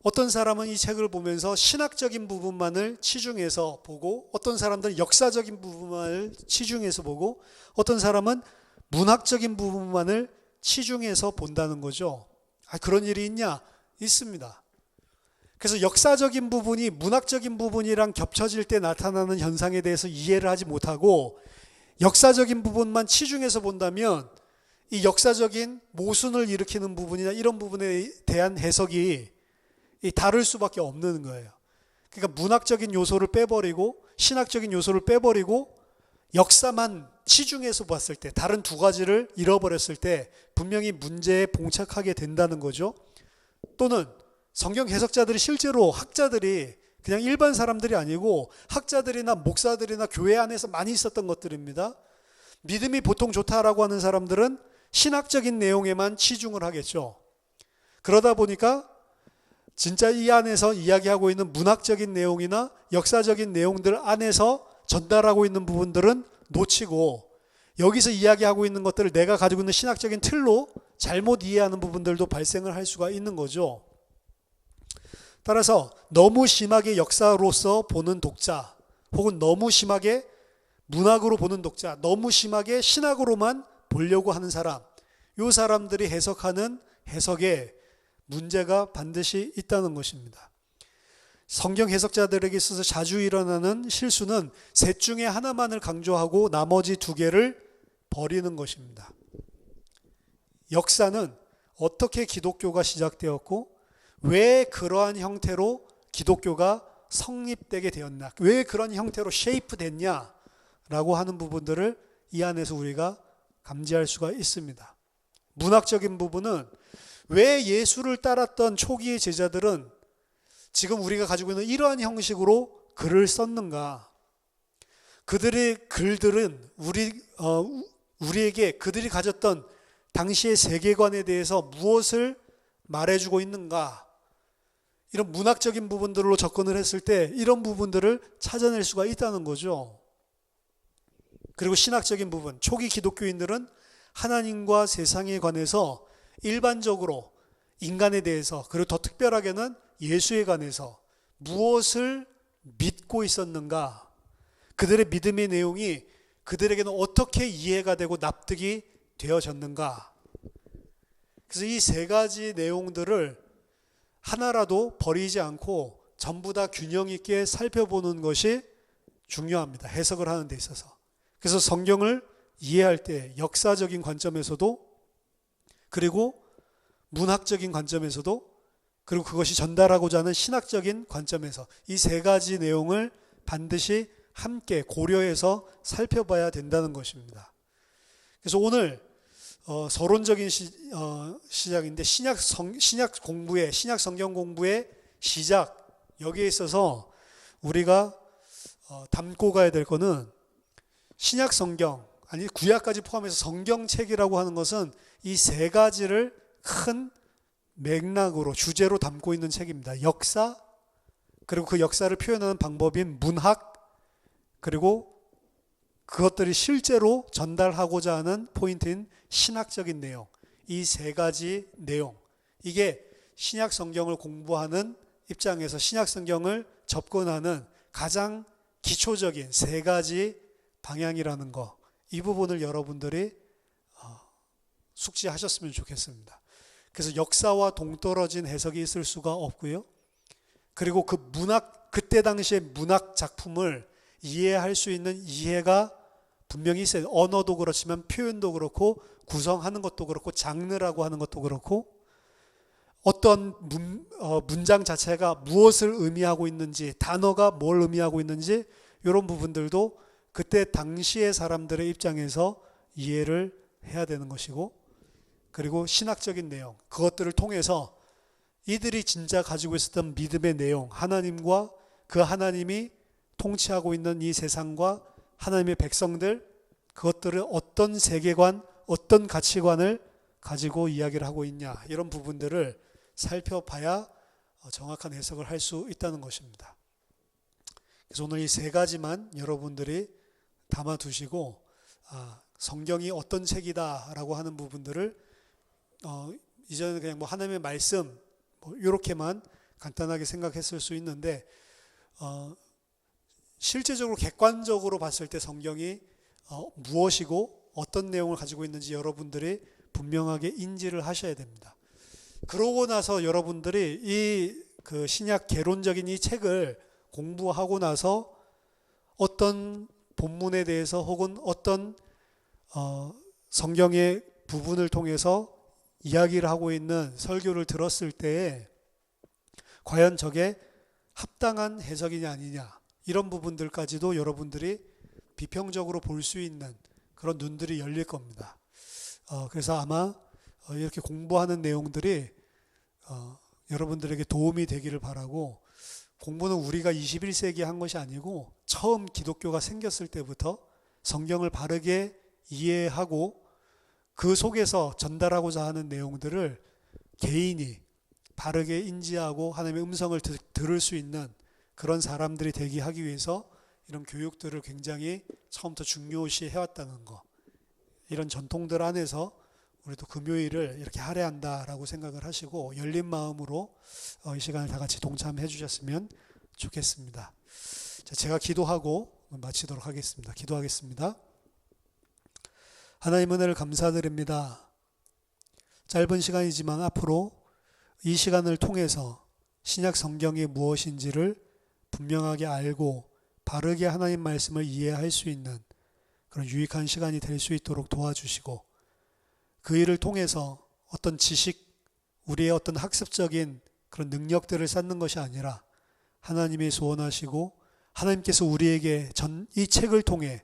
어떤 사람은 이 책을 보면서 신학적인 부분만을 치중해서 보고, 어떤 사람들은 역사적인 부분만을 치중해서 보고, 어떤 사람은 문학적인 부분만을 치중해서 본다는 거죠. 그런 일이 있냐? 있습니다. 그래서 역사적인 부분이 문학적인 부분이랑 겹쳐질 때 나타나는 현상에 대해서 이해를 하지 못하고 역사적인 부분만 치중해서 본다면 이 역사적인 모순을 일으키는 부분이나 이런 부분에 대한 해석이 다를 수밖에 없는 거예요. 그러니까 문학적인 요소를 빼버리고 신학적인 요소를 빼버리고 역사만 치중해서 봤을 때 다른 두 가지를 잃어버렸을 때 분명히 문제에 봉착하게 된다는 거죠. 또는 성경 해석자들이 실제로 학자들이 그냥 일반 사람들이 아니고 학자들이나 목사들이나 교회 안에서 많이 있었던 것들입니다. 믿음이 보통 좋다라고 하는 사람들은 신학적인 내용에만 치중을 하겠죠. 그러다 보니까 진짜 이 안에서 이야기하고 있는 문학적인 내용이나 역사적인 내용들 안에서 전달하고 있는 부분들은 놓치고 여기서 이야기하고 있는 것들을 내가 가지고 있는 신학적인 틀로 잘못 이해하는 부분들도 발생을 할 수가 있는 거죠. 따라서 너무 심하게 역사로서 보는 독자 혹은 너무 심하게 문학으로 보는 독자, 너무 심하게 신학으로만 보려고 하는 사람, 이 사람들이 해석하는 해석에 문제가 반드시 있다는 것입니다. 성경 해석자들에게 있어서 자주 일어나는 실수는 셋 중에 하나만을 강조하고 나머지 두 개를 버리는 것입니다. 역사는 어떻게 기독교가 시작되었고 왜 그러한 형태로 기독교가 성립되게 되었나, 왜 그런 형태로 쉐이프 됐냐라고 하는 부분들을 이 안에서 우리가 감지할 수가 있습니다. 문학적인 부분은 왜 예수를 따랐던 초기의 제자들은 지금 우리가 가지고 있는 이러한 형식으로 글을 썼는가? 그들의 글들은 우리에게 그들이 가졌던 당시의 세계관에 대해서 무엇을 말해주고 있는가? 이런 문학적인 부분들로 접근을 했을 때 이런 부분들을 찾아낼 수가 있다는 거죠. 그리고 신학적인 부분, 초기 기독교인들은 하나님과 세상에 관해서 일반적으로 인간에 대해서, 그리고 더 특별하게는 예수에 관해서 무엇을 믿고 있었는가, 그들의 믿음의 내용이 그들에게는 어떻게 이해가 되고 납득이 되어졌는가. 그래서 이 세 가지 내용들을 하나라도 버리지 않고 전부 다 균형 있게 살펴보는 것이 중요합니다. 해석을 하는 데 있어서. 그래서 성경을 이해할 때 역사적인 관점에서도, 그리고 문학적인 관점에서도, 그리고 그것이 전달하고자 하는 신학적인 관점에서 이 세 가지 내용을 반드시 함께 고려해서 살펴봐야 된다는 것입니다. 그래서 오늘 서론적인 시작인데 신약 공부의, 신약 성경 공부의 시작, 여기에 있어서 우리가 담고 가야 될 거는 신약 성경, 아니 구약까지 포함해서 성경책이라고 하는 것은 이 세 가지를 큰 맥락으로, 주제로 담고 있는 책입니다. 역사, 그리고 그 역사를 표현하는 방법인 문학, 그리고 그것들이 실제로 전달하고자 하는 포인트인 신학적인 내용, 이 세 가지 내용, 이게 신약 성경을 공부하는 입장에서 신약 성경을 접근하는 가장 기초적인 세 가지 방향이라는 거, 이 부분을 여러분들이 숙지하셨으면 좋겠습니다. 그래서 역사와 동떨어진 해석이 있을 수가 없고요. 그리고 그 문학, 그때 당시의 문학 작품을 이해할 수 있는 이해가 분명히 있어요. 언어도 그렇지만 표현도 그렇고 구성하는 것도 그렇고 장르라고 하는 것도 그렇고 어떤 문장 자체가 무엇을 의미하고 있는지, 단어가 뭘 의미하고 있는지, 이런 부분들도 그때 당시의 사람들의 입장에서 이해를 해야 되는 것이고, 그리고 신학적인 내용, 그것들을 통해서 이들이 진짜 가지고 있었던 믿음의 내용, 하나님과 그 하나님이 통치하고 있는 이 세상과 하나님의 백성들, 그것들을 어떤 세계관, 어떤 가치관을 가지고 이야기를 하고 있냐, 이런 부분들을 살펴봐야 정확한 해석을 할 수 있다는 것입니다. 그래서 오늘 이 세 가지만 여러분들이 담아두시고 성경이 어떤 책이다라고 하는 부분들을 이전에 그냥 뭐 하나님의 말씀 이렇게만 간단하게 생각했을 수 있는데 실제적으로 객관적으로 봤을 때 성경이 무엇이고 어떤 내용을 가지고 있는지 여러분들이 분명하게 인지를 하셔야 됩니다. 그러고 나서 여러분들이 이 그 신약 개론적인 이 책을 공부하고 나서 어떤 본문에 대해서 혹은 어떤 성경의 부분을 통해서 이야기를 하고 있는 설교를 들었을 때에 과연 저게 합당한 해석이냐 아니냐, 이런 부분들까지도 여러분들이 비평적으로 볼 수 있는 그런 눈들이 열릴 겁니다. 그래서 아마 이렇게 공부하는 내용들이 여러분들에게 도움이 되기를 바라고, 공부는 우리가 21세기에 한 것이 아니고 처음 기독교가 생겼을 때부터 성경을 바르게 이해하고 그 속에서 전달하고자 하는 내용들을 개인이 바르게 인지하고 하나님의 음성을 들을 수 있는 그런 사람들이 되게 하기 위해서 이런 교육들을 굉장히 처음부터 중요시 해왔다는 거, 이런 전통들 안에서 우리도 금요일을 이렇게 할애한다라고 생각을 하시고 열린 마음으로 이 시간을 다 같이 동참해 주셨으면 좋겠습니다. 자, 제가 기도하고 마치도록 하겠습니다. 기도하겠습니다. 하나님 은혜를 감사드립니다. 짧은 시간이지만 앞으로 이 시간을 통해서 신약 성경이 무엇인지를 분명하게 알고 바르게 하나님 말씀을 이해할 수 있는 그런 유익한 시간이 될 수 있도록 도와주시고, 그 일을 통해서 어떤 지식, 우리의 어떤 학습적인 그런 능력들을 쌓는 것이 아니라 하나님이 소원하시고 하나님께서 우리에게 이 책을 통해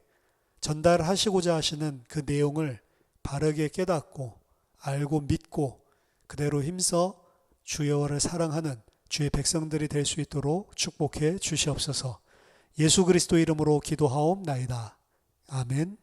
전달하시고자 하시는 그 내용을 바르게 깨닫고 알고 믿고 그대로 힘써 주 여호와를 사랑하는 주의 백성들이 될 수 있도록 축복해 주시옵소서. 예수 그리스도 이름으로 기도하옵나이다. 아멘.